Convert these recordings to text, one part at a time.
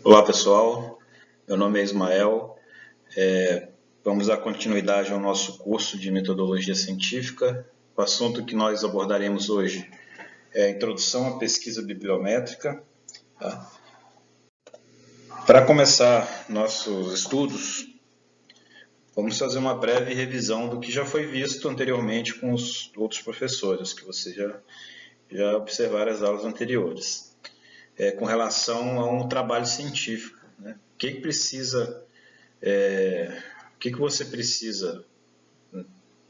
Olá pessoal, meu nome é Ismael. Vamos dar continuidade ao nosso curso de metodologia científica. O assunto que nós abordaremos hoje é a introdução à pesquisa bibliométrica. Tá? Para começar nossos estudos, vamos fazer uma breve revisão do que já foi visto anteriormente com os outros professores, que vocês já observaram as aulas anteriores, com relação a um trabalho científico. Né? O que precisa o que você precisa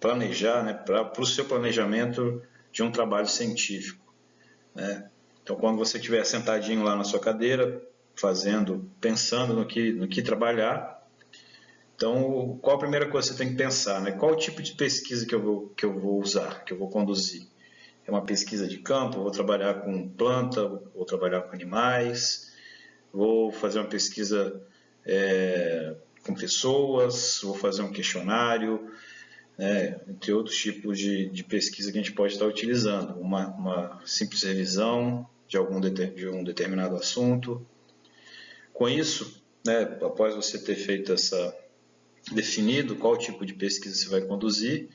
planejar, né, para o seu planejamento de um trabalho científico. Né? Então, quando você estiver sentadinho lá na sua cadeira, pensando no que trabalhar, então, qual a primeira coisa que você tem que pensar? Né? Qual o tipo de pesquisa que eu vou usar, que eu vou conduzir? É uma pesquisa de campo, vou trabalhar com planta, vou trabalhar com animais, vou fazer uma pesquisa com pessoas, vou fazer um questionário, entre outros tipos de pesquisa que a gente pode estar utilizando. Uma simples revisão de um determinado assunto. Com isso, né, após você ter feito definido qual tipo de pesquisa você vai conduzir,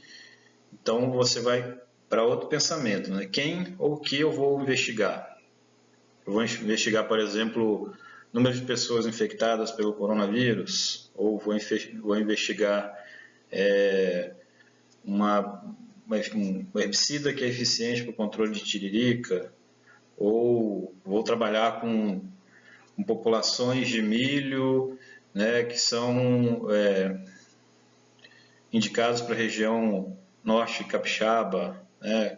então você vai para outro pensamento, né? Quem ou o que eu vou investigar? Eu vou investigar, por exemplo, número de pessoas infectadas pelo coronavírus, ou vou investigar um herbicida que é eficiente para o controle de tiririca, ou vou trabalhar com populações de milho, né, que são indicados para a região norte capixaba, né,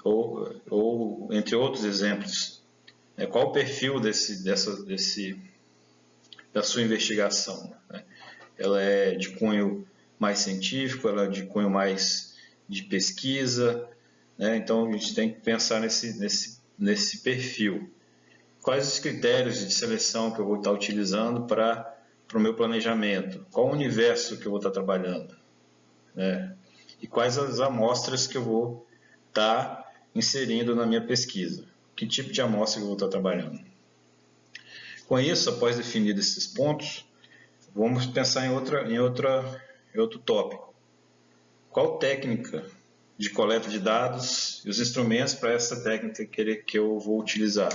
ou entre outros exemplos. Qual o perfil da sua investigação? Né? Ela é de cunho mais científico, ela é de cunho mais de pesquisa, né? Então a gente tem que pensar nesse perfil. Quais os critérios de seleção que eu vou estar utilizando para o meu planejamento? Qual o universo que eu vou estar trabalhando? Né? E quais as amostras que eu vou estar inserindo na minha pesquisa? Que tipo de amostra que eu vou estar trabalhando? Com isso, após definir esses pontos, vamos pensar em outro tópico. Qual técnica de coleta de dados e os instrumentos para essa técnica que eu vou utilizar?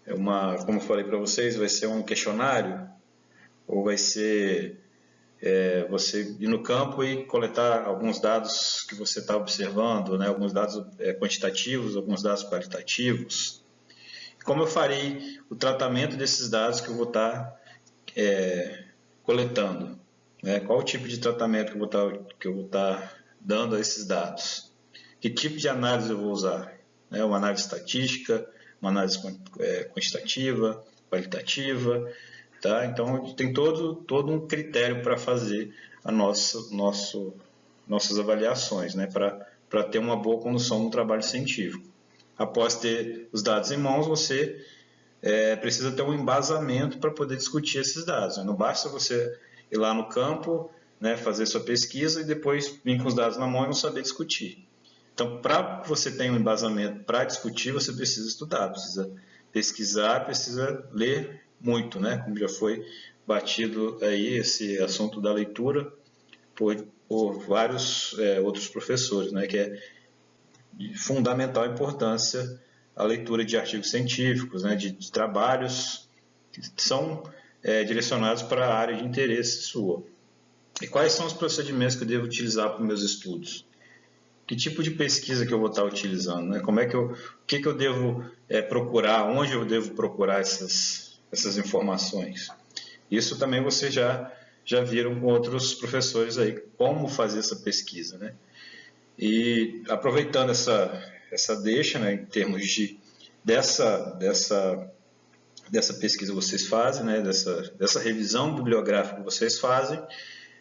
Como eu falei para vocês, vai ser um questionário ou vai ser você ir no campo e coletar alguns dados que você está observando, né? Alguns dados quantitativos, alguns dados qualitativos. Como eu farei o tratamento desses dados que eu vou estar coletando? Né? Qual o tipo de tratamento que eu vou estar dando a esses dados? Que tipo de análise eu vou usar? Uma análise estatística, uma análise quantitativa, qualitativa. Tá? Então, tem todo um critério para fazer nossas avaliações, né? Para ter uma boa condução no trabalho científico. Após ter os dados em mãos, você precisa ter um embasamento para poder discutir esses dados. Né? Não basta você ir lá no campo, né, fazer sua pesquisa e depois vir com os dados na mão e não saber discutir. Então, para você ter um embasamento para discutir, você precisa estudar, precisa pesquisar, precisa ler muito, né? Como já foi batido aí esse assunto da leitura por vários outros professores, né? Que é de fundamental importância a leitura de artigos científicos, né? De trabalhos que são direcionados para a área de interesse sua. E quais são os procedimentos que eu devo utilizar para os meus estudos? Que tipo de pesquisa que eu vou estar utilizando, né? O que eu devo procurar, onde eu devo procurar essas informações. Isso também vocês já viram com outros professores aí, como fazer essa pesquisa, né? E aproveitando essa deixa, né, em termos dessa pesquisa que vocês fazem, né, dessa revisão bibliográfica que vocês fazem,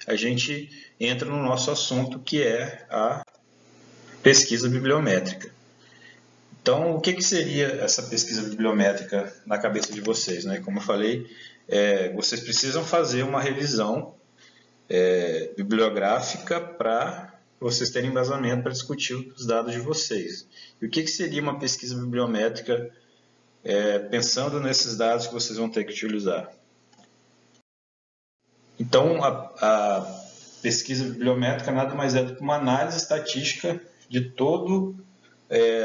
a gente entra no nosso assunto, que é a pesquisa bibliométrica. Então, o que seria essa pesquisa bibliométrica na cabeça de vocês? Né? Como eu falei, vocês precisam fazer uma revisão bibliográfica para vocês terem embasamento para discutir os dados de vocês. E o que seria uma pesquisa bibliométrica pensando nesses dados que vocês vão ter que utilizar. Então, a pesquisa bibliométrica nada mais é do que uma análise estatística de todo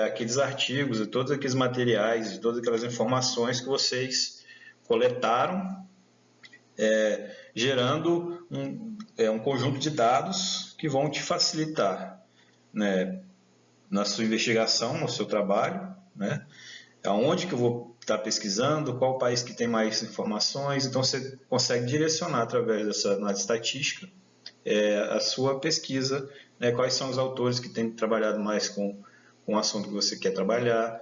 aqueles artigos, de todos aqueles materiais, de todas aquelas informações que vocês coletaram, gerando um conjunto de dados que vão te facilitar, né, na sua investigação, no seu trabalho, né, aonde que eu vou estar pesquisando, qual país que tem mais informações. Então você consegue direcionar através dessa análise estatística a sua pesquisa, né, quais são os autores que têm trabalhado mais com o assunto que você quer trabalhar,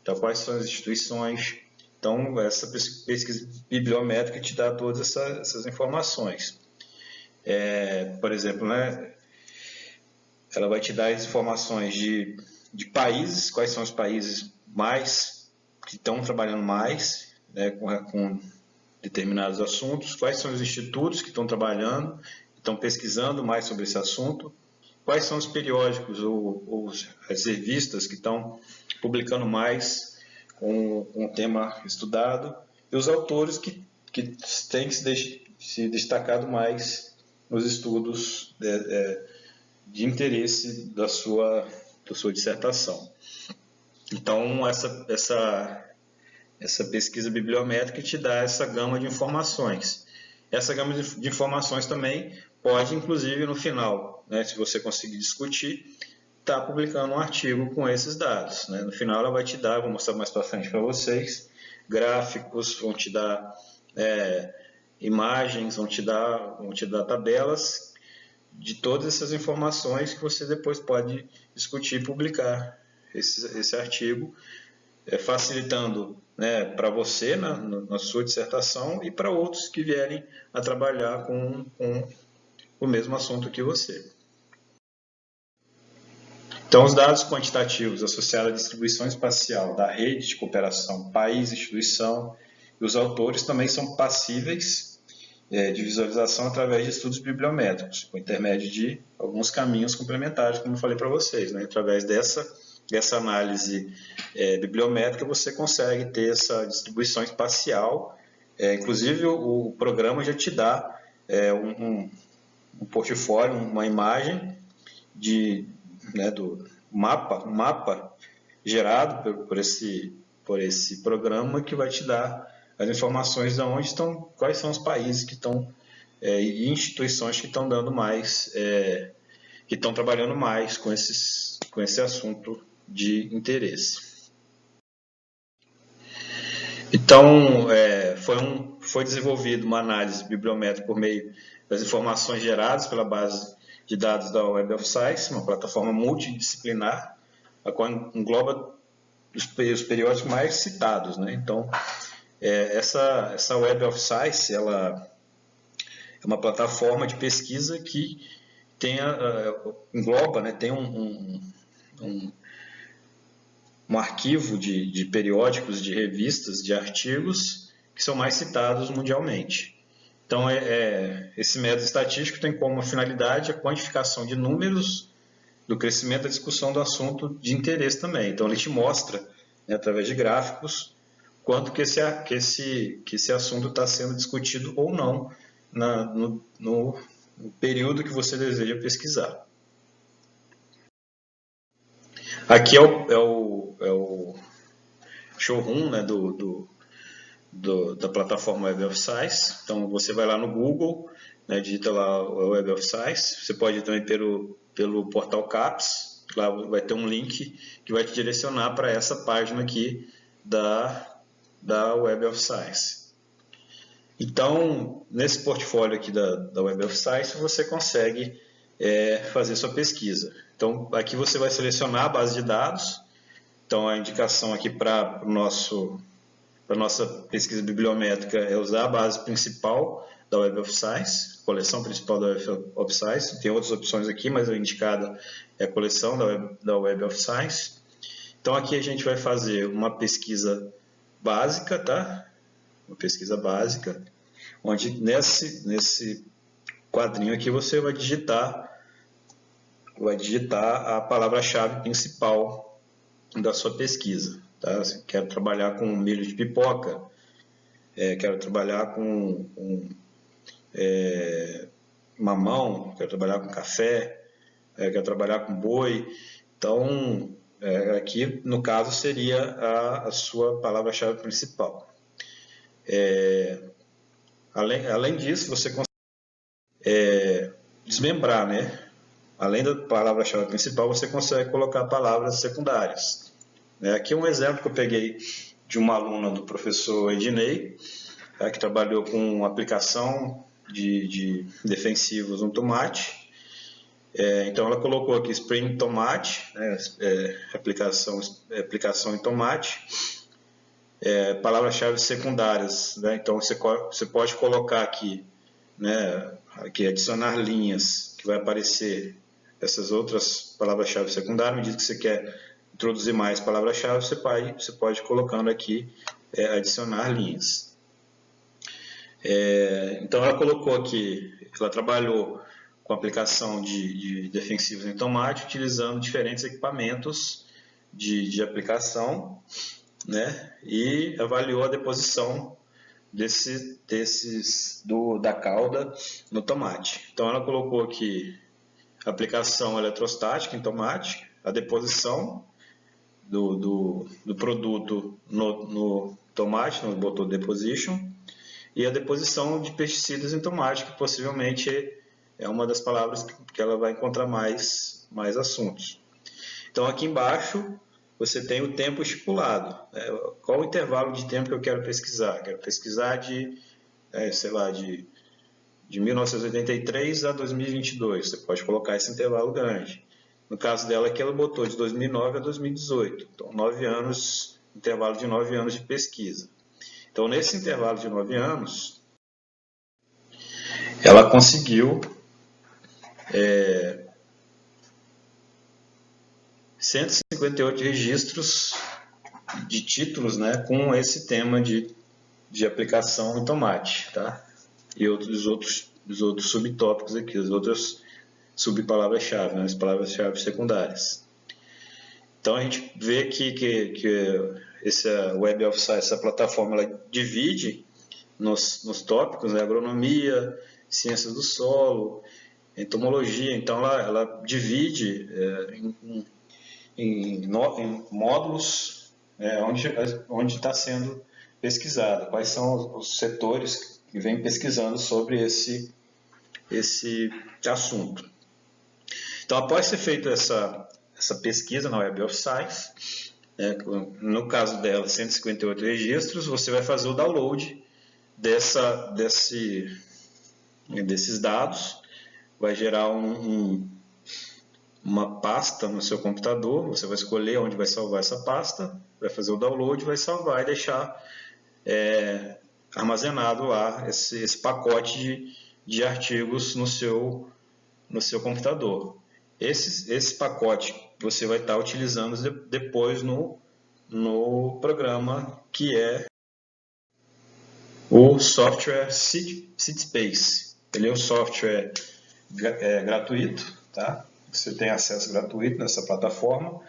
então quais são as instituições. Então essa pesquisa bibliométrica te dá todas essas informações. Por exemplo, né, ela vai te dar as informações de países, quais são os países que estão trabalhando mais, né, com determinados assuntos, quais são os institutos que estão trabalhando, estão pesquisando mais sobre esse assunto, quais são os periódicos ou as revistas que estão publicando mais com um tema estudado, e os autores que têm se destacado mais nos estudos de interesse da sua dissertação. Então, essa pesquisa bibliométrica te dá essa gama de informações. Essa gama de informações também pode, inclusive, no final, né, se você conseguir discutir, estar publicando um artigo com esses dados, né? No final ela vai te dar, vou mostrar mais para frente para vocês, gráficos, vão te dar imagens, vão te dar tabelas de todas essas informações que você depois pode discutir e publicar esse artigo, facilitando, né, para você na sua dissertação e para outros que vierem a trabalhar com o mesmo assunto que você. Então, os dados quantitativos associados à distribuição espacial da rede de cooperação país, instituição e os autores também são passíveis de visualização através de estudos bibliométricos, por intermédio de alguns caminhos complementares, como eu falei para vocês, né? Através dessa análise bibliométrica, você consegue ter essa distribuição espacial. Inclusive, o programa já te dá um portfólio, uma imagem do mapa gerado por esse programa, que vai te dar as informações de onde estão, quais são os países que estão e instituições que estão dando mais, que estão trabalhando mais com esse assunto de interesse. Então, foi desenvolvida uma análise bibliométrica por meio das informações geradas pela base de dados da Web of Science, uma plataforma multidisciplinar, a qual engloba os periódicos mais citados, né? Então, essa Web of Science, ela é uma plataforma de pesquisa que engloba, né, tem um arquivo de periódicos, de revistas, de artigos que são mais citados mundialmente. Então, esse método estatístico tem como finalidade a quantificação de números do crescimento da discussão do assunto de interesse também. Então, ele te mostra, né, através de gráficos, quanto que esse assunto está sendo discutido ou não no período que você deseja pesquisar. Aqui é o showroom, né, da plataforma Web of Science. Então, você vai lá no Google, né, digita lá o Web of Science. Você pode ir também pelo portal CAPES. Lá vai ter um link que vai te direcionar para essa página aqui da Web of Science. Então, nesse portfólio aqui da Web of Science, você consegue fazer sua pesquisa. Então, aqui você vai selecionar a base de dados. Então, a indicação aqui para a nossa pesquisa bibliométrica é usar a base principal da Web of Science, coleção principal da Web of Science. Tem outras opções aqui, mas a indicada é a coleção da Web of Science. Então, aqui a gente vai fazer uma pesquisa básica, tá? Uma pesquisa básica, onde nesse quadrinho aqui você vai digitar a palavra-chave principal da sua pesquisa. tá? Quero trabalhar com milho de pipoca, quero trabalhar com mamão, quero trabalhar com café, quero trabalhar com boi. Então, aqui no caso seria a sua palavra-chave principal. Além disso, você consegue desmembrar, né? Além da palavra-chave principal, você consegue colocar palavras secundárias. Aqui um exemplo que eu peguei de uma aluna do professor Ednei, que trabalhou com aplicação de defensivos no tomate. Então ela colocou aqui Spring Tomate, né, aplicação em tomate, palavras-chave secundárias, né, então você pode colocar aqui, né, aqui adicionar linhas, que vai aparecer essas outras palavras-chave secundárias. À medida que você quer introduzir mais palavras-chave, você pode ir colocando aqui adicionar linhas. Então ela colocou aqui, ela trabalhou com aplicação de defensivos em tomate, utilizando diferentes equipamentos de aplicação, né? E avaliou a deposição da cauda no tomate. Então ela colocou aqui aplicação eletrostática em tomate, a deposição do produto no tomate, no botou deposition, e a deposição de pesticidas em tomate, que possivelmente é uma das palavras que ela vai encontrar mais assuntos. Então aqui embaixo você tem o tempo estipulado. Qual o intervalo de tempo que eu quero pesquisar? Quero pesquisar de 1983 a 2022. Você pode colocar esse intervalo grande. No caso dela aqui, ela botou de 2009 a 2018. Então, 9 anos, intervalo de 9 anos de pesquisa. Então, nesse intervalo de 9 anos, ela conseguiu 158 registros de títulos, né, com esse tema de aplicação em tomate, tá? E os outros subtópicos aqui, as outras subpalavras-chave, né, as palavras-chave secundárias. Então a gente vê que essa Web of Science, essa plataforma, ela divide nos tópicos, né, agronomia, ciências do solo, entomologia. Então ela divide em módulos onde está sendo pesquisado, quais são os setores que vêm pesquisando sobre esse assunto. Então, após ser feita essa pesquisa na Web of Science, no caso dela, 158 registros, você vai fazer o download desses dados, vai gerar uma pasta no seu computador, você vai escolher onde vai salvar essa pasta, vai fazer o download, vai salvar e deixar armazenado lá esse pacote de artigos no seu computador. Esse pacote você vai estar utilizando depois no programa, que é o software CiteSpace. Ele é um software gratuito, tá? Você tem acesso gratuito nessa plataforma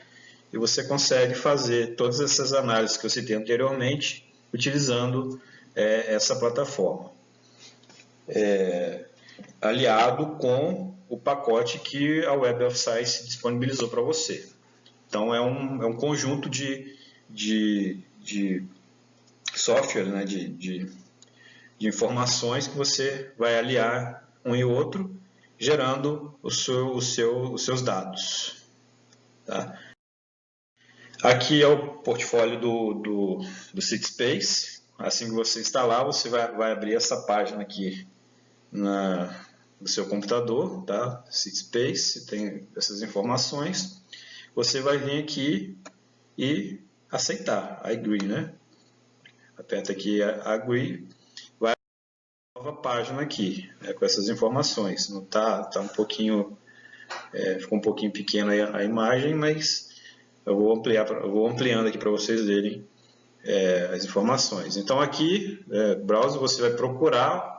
e você consegue fazer todas essas análises que eu citei anteriormente utilizando essa plataforma, aliado com o pacote que a Web of Science disponibilizou para você. Então é um conjunto de software, né, de informações que você vai aliar um e outro, gerando os seus dados. Tá? Aqui é o portfólio do CiteSpace. Assim que você instalar, você vai abrir essa página aqui no seu computador, tá? CiteSpace, tem essas informações. Você vai vir aqui e aceitar, agree, né? Aperta aqui agree, vai a nova página aqui, com essas informações. Não tá um pouquinho, ficou um pouquinho pequena a imagem, mas eu vou ampliando aqui para vocês verem as informações. Então aqui, browser, você vai procurar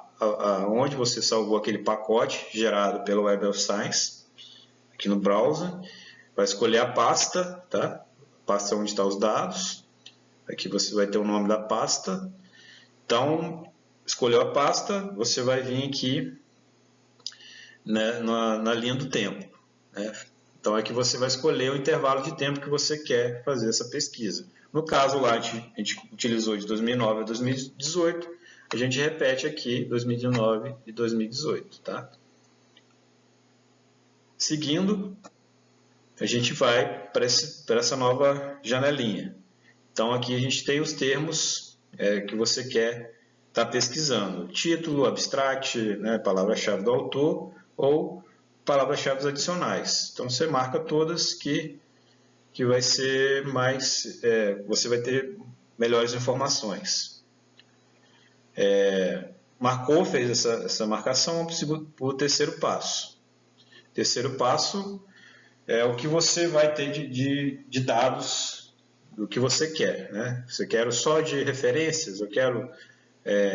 onde você salvou aquele pacote gerado pela Web of Science, aqui no browser, vai escolher a pasta, tá? A pasta onde estão os dados, Aqui você vai ter o nome da pasta. Então, escolheu a pasta, você vai vir aqui, né, na linha do tempo, né? Então, aqui você vai escolher o intervalo de tempo que você quer fazer essa pesquisa. No caso lá, a gente utilizou de 2009 a 2018, a gente repete aqui 2019 e 2018, tá? Seguindo, a gente vai para essa nova janelinha. Então, aqui a gente tem os termos que você quer estar pesquisando. Título, abstract, né, palavra-chave do autor ou palavras-chave adicionais. Então, você marca todas que vai ser mais... você vai ter melhores informações. Marcou, fez essa marcação, para o terceiro passo. Terceiro passo é o que você vai ter de dados do que você quer, né? Você quer só de referências, eu quero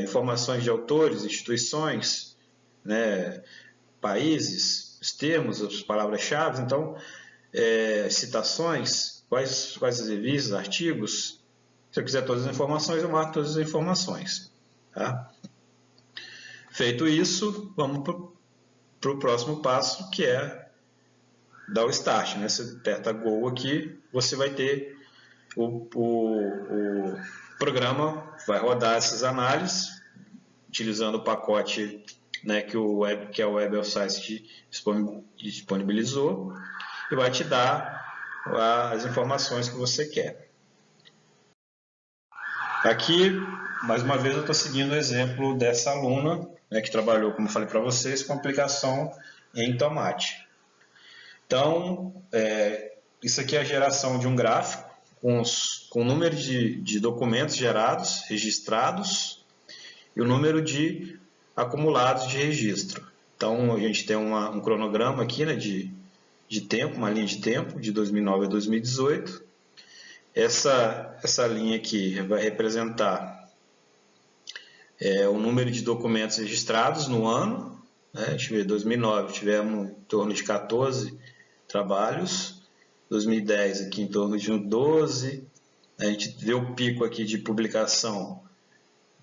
informações de autores, instituições, né, países, os termos, as palavras-chave, então, citações, quais as revistas, artigos. Se eu quiser todas as informações, eu marco todas as informações. Tá? Feito isso, vamos para o próximo passo, que é dar o start, né? Você aperta Go aqui, você vai ter o programa, vai rodar essas análises, utilizando o pacote, né, que a Web of Science disponibilizou, e vai te dar as informações que você quer. Aqui, mais uma vez, eu estou seguindo o exemplo dessa aluna, né, que trabalhou, como eu falei para vocês, com aplicação em tomate. Então, isso aqui é a geração de um gráfico com o número de documentos gerados, registrados, e o número de acumulados de registro. Então, a gente tem um cronograma aqui, né, de tempo, uma linha de tempo, de 2009 a 2018. Essa linha aqui vai representar o número de documentos registrados no ano. Né? Deixa eu ver, 2009 tivemos em torno de 14 trabalhos, 2010 aqui em torno de 12, a gente vê o pico aqui de publicação,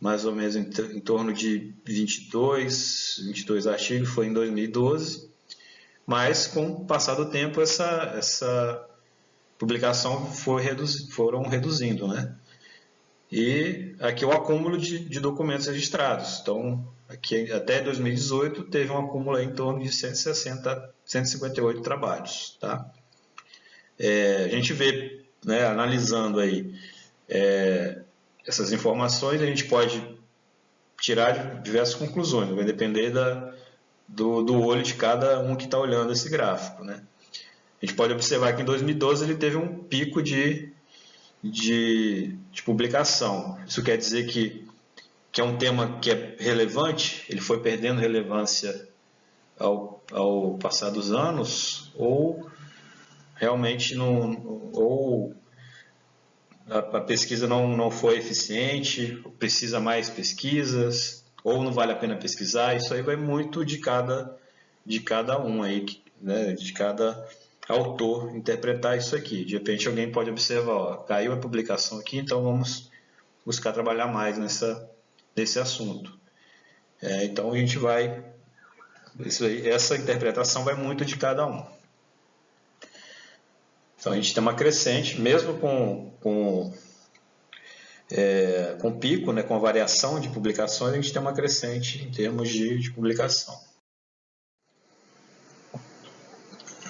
mais ou menos em torno de 22 artigos, foi em 2012, mas com o passar do tempo essa publicação foram reduzindo, né? E aqui o acúmulo de documentos registrados. Então, aqui até 2018 teve um acúmulo aí em torno de 158 trabalhos, tá? A gente vê, né, analisando aí essas informações, a gente pode tirar diversas conclusões, vai depender do olho de cada um que está olhando esse gráfico, né? A gente pode observar que em 2012 ele teve um pico de publicação. Isso quer dizer que é um tema que é relevante, ele foi perdendo relevância ao passar dos anos, ou realmente a pesquisa não foi eficiente, precisa mais pesquisas, ou não vale a pena pesquisar. Isso aí vai muito de cada um aí, né, de cada autor interpretar isso aqui. De repente alguém pode observar, ó, caiu a publicação aqui, então vamos buscar trabalhar mais nesse assunto. Então a gente vai, essa interpretação vai muito de cada um. Então a gente tem uma crescente, mesmo com pico, né, com a variação de publicações, a gente tem uma crescente em termos de publicação.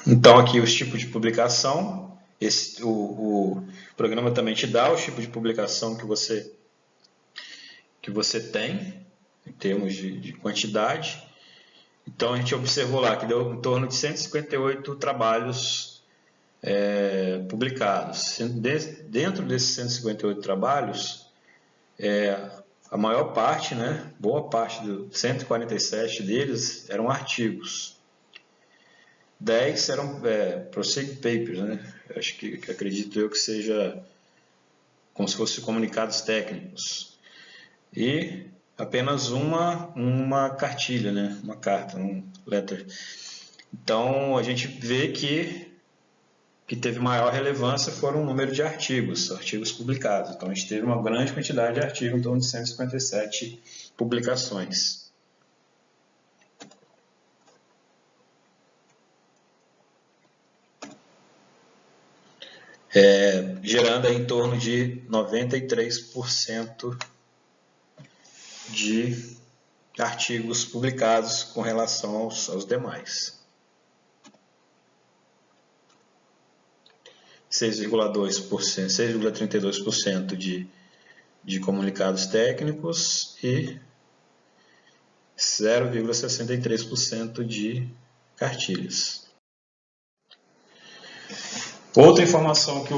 Então aqui os tipos de publicação, o programa também te dá os tipos de publicação que você tem, em termos de quantidade. Então a gente observou lá que deu em torno de 158 trabalhos publicados. Dentro desses 158 trabalhos, a maior parte, né, boa parte, 147 deles eram artigos. 10 eram procedure papers, né? Acredito eu que seja como se fossem comunicados técnicos. E apenas uma cartilha, né? Uma carta, um letter. Então a gente vê que que teve maior relevância foram o número de artigos publicados. Então, a gente teve uma grande quantidade de artigos, em torno de 157 publicações. Gerando aí em torno de 93% de artigos publicados com relação aos demais. 6,2%, 6,32% de comunicados técnicos e 0,63% de cartilhas. Outra informação que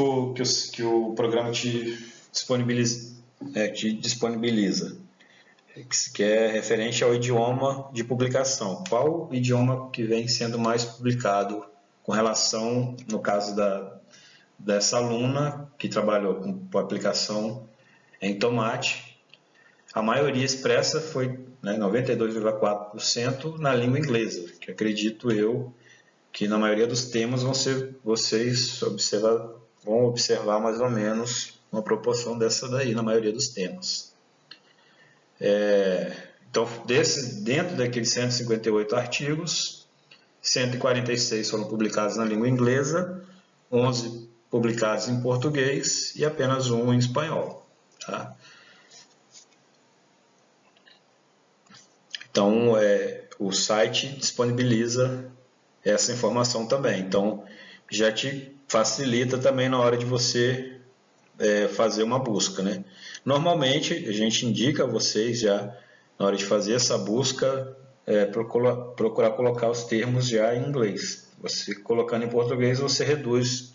o programa te disponibiliza, que é referente ao idioma de publicação. Qual o idioma que vem sendo mais publicado com relação, no caso dessa aluna que trabalhou com a aplicação em tomate? A maioria expressa foi 92,4% na língua inglesa, que acredito eu que na maioria dos temas vocês vão observar mais ou menos uma proporção dessa daí na maioria dos temas. Então, dentro daqueles 158 artigos, 146 foram publicados na língua inglesa, 11 publicados em português e apenas um em espanhol. Tá? Então, o site disponibiliza essa informação também. Então, já te facilita também na hora de você fazer uma busca, né? Normalmente, a gente indica a vocês já, na hora de fazer essa busca, procurar colocar os termos já em inglês. Você colocando em português, você reduz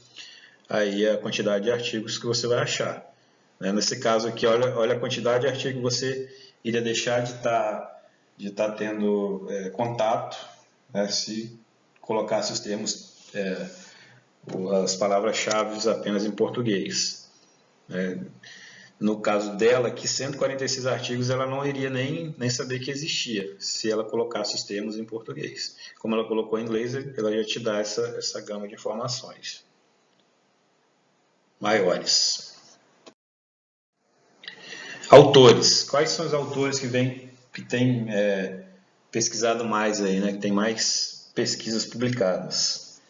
aí a quantidade de artigos que você vai achar. Nesse caso aqui, olha a quantidade de artigos que você iria deixar de estar tendo contato, né, se colocasse os termos, as palavras-chave apenas em português. No caso dela, aqui 146 artigos, ela não iria nem saber que existia, se ela colocasse os termos em português. Como ela colocou em inglês, ela já te dá essa gama de informações maiores. Autores. Quais são os autores que têm pesquisado mais aí, né? Que tem mais pesquisas publicadas?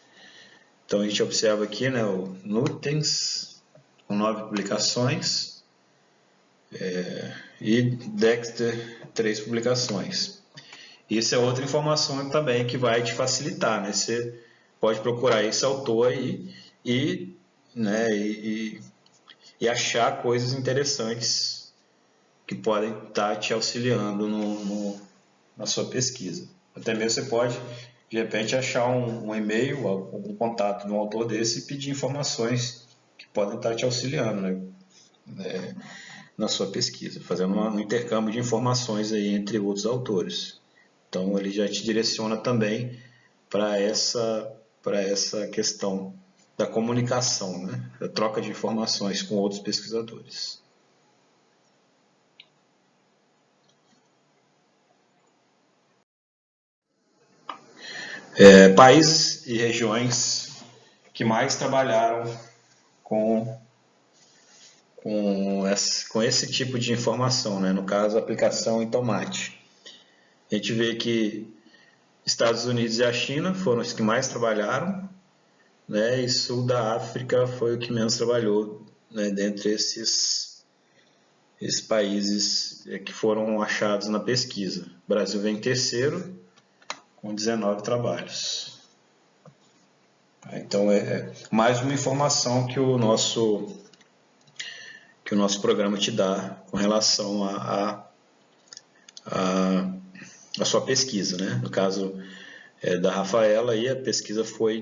Então a gente observa aqui, né, o Nutens, com 9 publicações, e Dexter, 3 publicações. Isso é outra informação também que vai te facilitar, né? Você pode procurar esse autor aí e achar coisas interessantes que podem estar te auxiliando na sua pesquisa. Até mesmo você pode, de repente, achar um e-mail, algum contato de um autor desse e pedir informações que podem estar te auxiliando, né, na sua pesquisa, fazendo um intercâmbio de informações aí entre outros autores. Então, ele já te direciona também para essa questão da comunicação, né, da troca de informações com outros pesquisadores. Países e regiões que mais trabalharam com esse tipo de informação, né? No caso, a aplicação em tomate. A gente vê que Estados Unidos e a China foram os que mais trabalharam, né? E Sul da África foi o que menos trabalhou, né? Dentre esses países que foram achados na pesquisa. O Brasil vem em terceiro, com 19 trabalhos. Então, mais uma informação que o nosso programa te dá com relação à sua pesquisa, né? No caso da Rafaela, aí, a pesquisa foi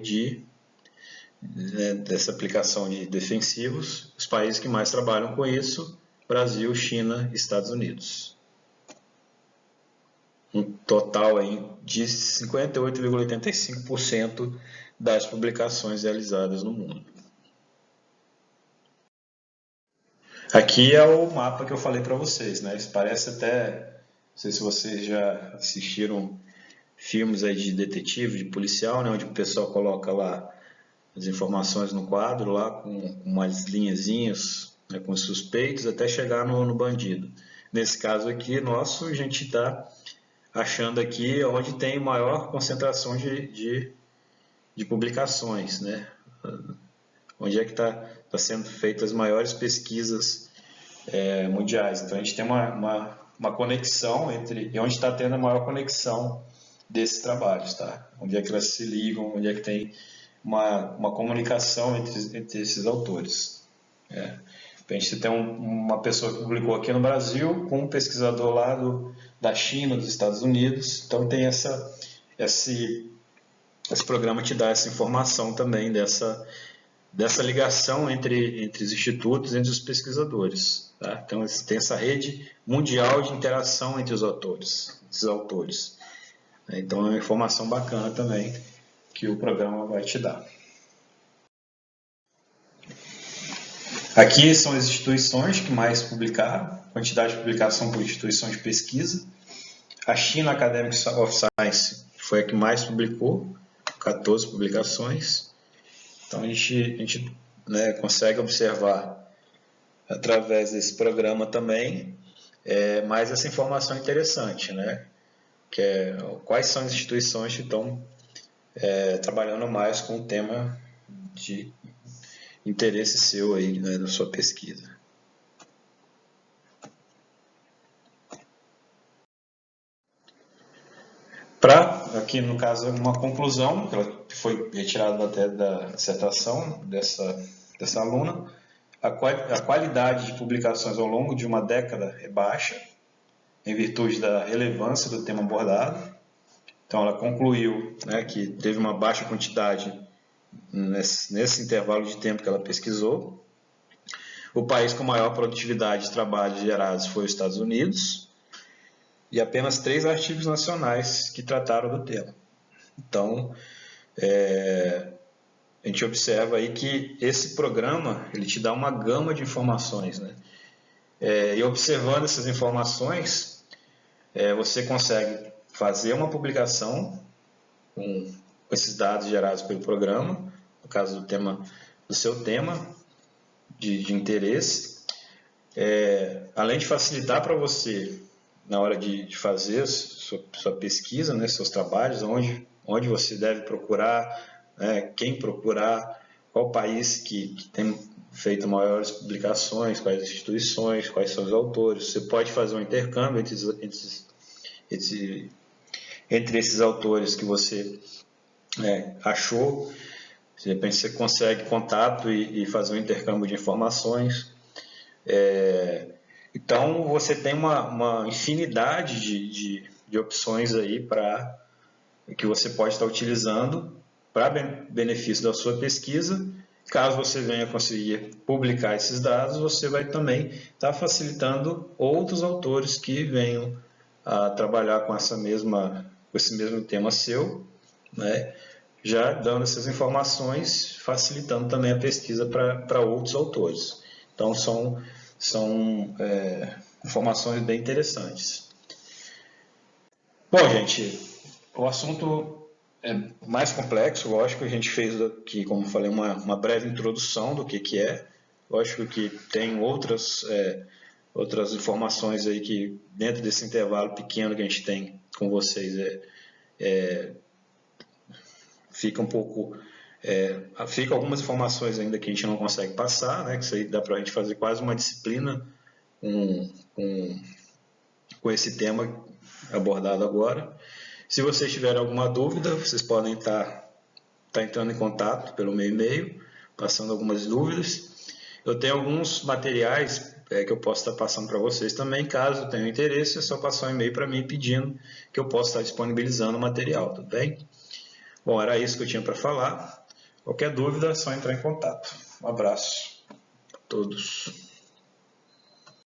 dessa aplicação de defensivos. Os países que mais trabalham com isso: Brasil, China e Estados Unidos. Um total aí de 58,85% das publicações realizadas no mundo. Aqui é o mapa que eu falei para vocês, né? Isso parece até, não sei se vocês já assistiram filmes aí de detetive, de policial, né? Onde o pessoal coloca lá as informações no quadro lá com umas linhazinhas, né, com os suspeitos, até chegar no bandido. Nesse caso aqui nosso, a gente está achando aqui onde tem maior concentração de publicações, né? Onde é que está sendo feitas as maiores pesquisas mundiais. Então a gente tem uma conexão entre, e onde está tendo a maior conexão desses trabalhos, tá? Onde é que elas se ligam, onde é que tem uma comunicação entre esses autores. A gente tem uma pessoa que publicou aqui no Brasil com um pesquisador lá da China, dos Estados Unidos. Então tem esse programa te dá essa informação também dessa ligação entre os institutos, entre os pesquisadores. Tá? Então tem essa rede mundial de interação entre esses autores. Então é uma informação bacana também que o programa vai te dar. Aqui são as instituições que mais publicaram, quantidade de publicação por instituição de pesquisa. A China Academic of Science foi a que mais publicou, 14 publicações. Então a gente consegue observar através desse programa também mais essa informação interessante, né? Que é quais são as instituições que estão trabalhando mais com o tema de interesse seu aí, né, na sua pesquisa. Aqui no caso, uma conclusão, que foi retirada até da dissertação dessa aluna, a qualidade de publicações ao longo de uma década é baixa, em virtude da relevância do tema abordado. Então ela concluiu, né, que teve uma baixa quantidade nesse intervalo de tempo que ela pesquisou. O país com maior produtividade de trabalhos gerados foi os Estados Unidos, e apenas 3 artigos nacionais que trataram do tema. Então, a gente observa aí que esse programa ele te dá uma gama de informações, né? E observando essas informações, você consegue fazer uma publicação com esses dados gerados pelo programa, no caso do seu tema de interesse, além de facilitar para você na hora de fazer sua pesquisa, né, seus trabalhos, onde você deve procurar, quem procurar, qual país que tem feito maiores publicações, quais instituições, quais são os autores. Você pode fazer um intercâmbio entre esses autores que você achou. De repente você consegue contato e fazer um intercâmbio de informações. Então você tem uma infinidade de opções aí que você pode estar utilizando para benefício da sua pesquisa. Caso você venha conseguir publicar esses dados, você vai também estar facilitando outros autores que venham a trabalhar com esse mesmo tema seu, né? Já dando essas informações, facilitando também a pesquisa para outros autores. Então são informações bem interessantes. Bom, gente, o assunto é mais complexo, lógico. A gente fez aqui, como falei, uma breve introdução do que é. Lógico que tem outras informações aí que, dentro desse intervalo pequeno que a gente tem com vocês, fica um pouco... fica algumas informações ainda que a gente não consegue passar, né? Que isso aí dá para a gente fazer quase uma disciplina com esse tema abordado agora. Se vocês tiverem alguma dúvida, vocês podem estar entrando em contato pelo meu e-mail, passando algumas dúvidas. Eu tenho alguns materiais que eu posso estar passando para vocês também. Caso tenham interesse, é só passar um e-mail para mim pedindo que eu possa estar disponibilizando o material, tudo bem? Bom, era isso que eu tinha para falar. Qualquer dúvida é só entrar em contato. Um abraço a todos.